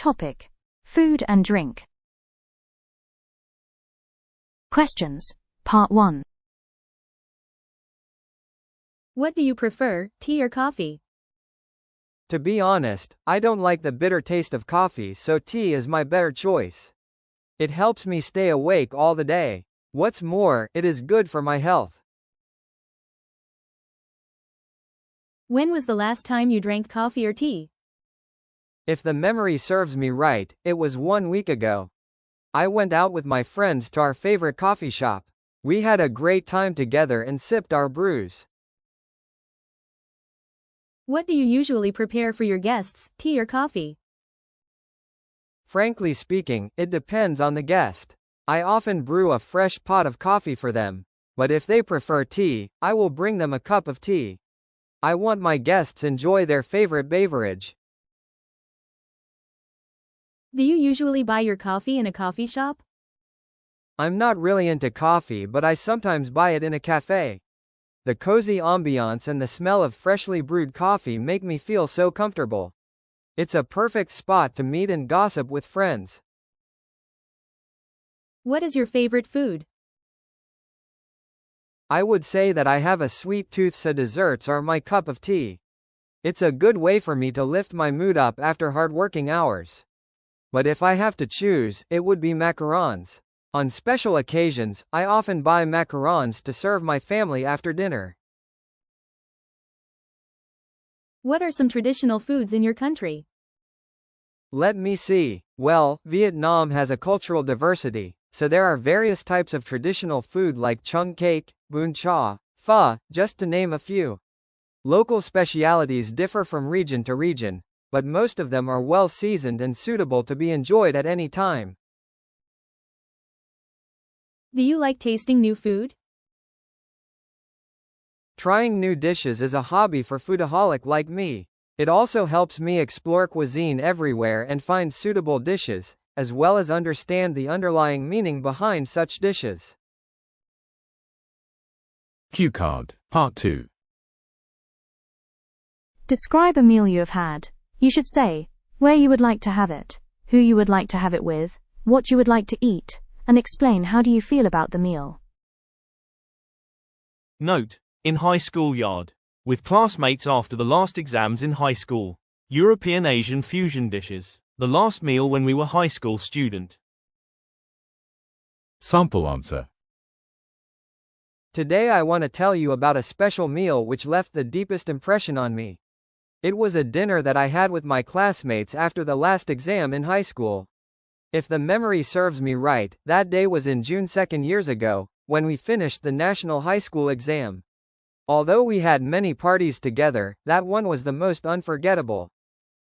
Topic: Food and drink. Questions. Part 1. What do you prefer, tea or coffee? To be honest, I don't like the bitter taste of coffee, so tea is my better choice. It helps me stay awake all the day. What's more, it is good for my health. When was the last time you drank coffee or tea? If the memory serves me right, it was 1 week ago. I went out with my friends to our favorite coffee shop. We had a great time together and sipped our brews. What do you usually prepare for your guests, tea or coffee? Frankly speaking, it depends on the guest. I often brew a fresh pot of coffee for them, but if they prefer tea, I will bring them a cup of tea. I want my guests enjoy their favorite beverage. Do you usually buy your coffee in a coffee shop? I'm not really into coffee, but I sometimes buy it in a cafe. The cozy ambiance and the smell of freshly brewed coffee make me feel so comfortable. It's a perfect spot to meet and gossip with friends. What is your favorite food? I would say that I have a sweet tooth, so desserts are my cup of tea. It's a good way for me to lift my mood up after hard working hours. But if I have to choose, it would be macarons. On special occasions, I often buy macarons to serve my family after dinner. What are some traditional foods in your country? Let me see. Well, Vietnam has a cultural diversity, so there are various types of traditional food like chung cake, bún chả, pho, just to name a few. Local specialities differ from region to region, but most of them are well seasoned and suitable to be enjoyed at any time. Do you like tasting new food? Trying new dishes is a hobby for foodaholic like me. It also helps me explore cuisine everywhere and find suitable dishes, as well as understand the underlying meaning behind such dishes. Cue card, Part 2. Describe a meal you have had. You should say where you would like to have it, who you would like to have it with, what you would like to eat, and explain how do you feel about the meal. Note: in high school yard. With classmates after the last exams in high school. European Asian fusion dishes. The last meal when we were high school student. Sample answer. Today I want to tell you about a special meal which left the deepest impression on me. It was a dinner that I had with my classmates after the last exam in high school. If the memory serves me right, that day was in June 2 years ago, when we finished the national high school exam. Although we had many parties together, that one was the most unforgettable.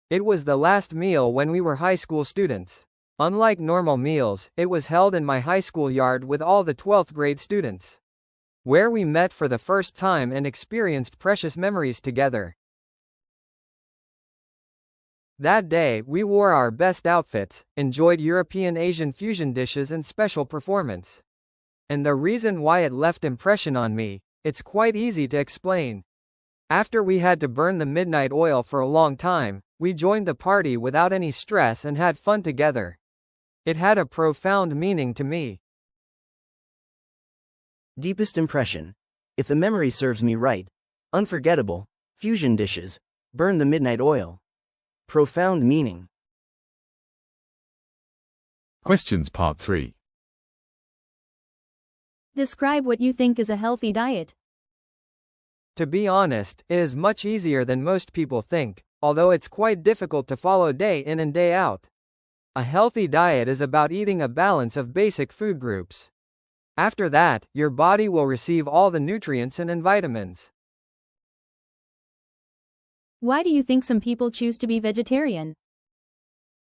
It was the last meal when we were high school students. Unlike normal meals, it was held in my high school yard with all the 12th grade students, where we met for the first time and experienced precious memories together. That day, we wore our best outfits, enjoyed European Asian fusion dishes and special performance. And the reason why it left impression on me, it's quite easy to explain. After we had to burn the midnight oil for a long time, we joined the party without any stress and had fun together. It had a profound meaning to me. Deepest impression. If the memory serves me right. Unforgettable. Fusion dishes. Burn the midnight oil. Profound meaning. Questions Part 3. Describe what you think is a healthy diet. To be honest, it is much easier than most people think, although it's quite difficult to follow day in and day out. A healthy diet is about eating a balance of basic food groups. After that, your body will receive all the nutrients and vitamins. Why do you think some people choose to be vegetarian?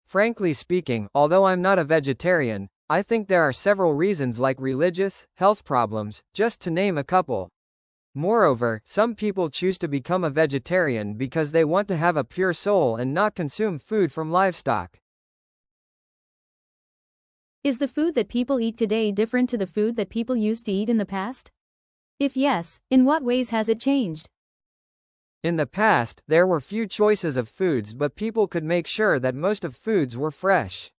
Frankly speaking, although I'm not a vegetarian, I think there are several reasons like religious, health problems, just to name a couple. Moreover, some people choose to become a vegetarian because they want to have a pure soul and not consume food from livestock. Is the food that people eat today different to the food that people used to eat in the past? If yes, in what ways has it changed? In the past, there were few choices of foods, but people could make sure that most of foods were fresh.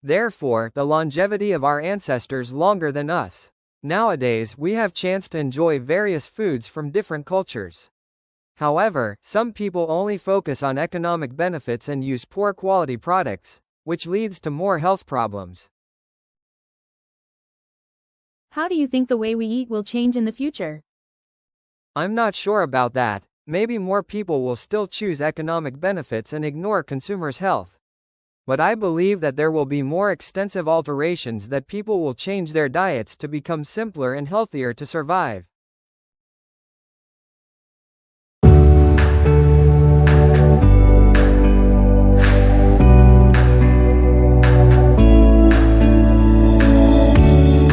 Therefore, the longevity of our ancestors longer than us. Nowadays, we have chance to enjoy various foods from different cultures. However, some people only focus on economic benefits and use poor quality products, which leads to more health problems. How do you think the way we eat will change in the future? I'm not sure about that. Maybe more people will still choose economic benefits and ignore consumers' health. But I believe that there will be more extensive alterations, that people will change their diets to become simpler and healthier to survive.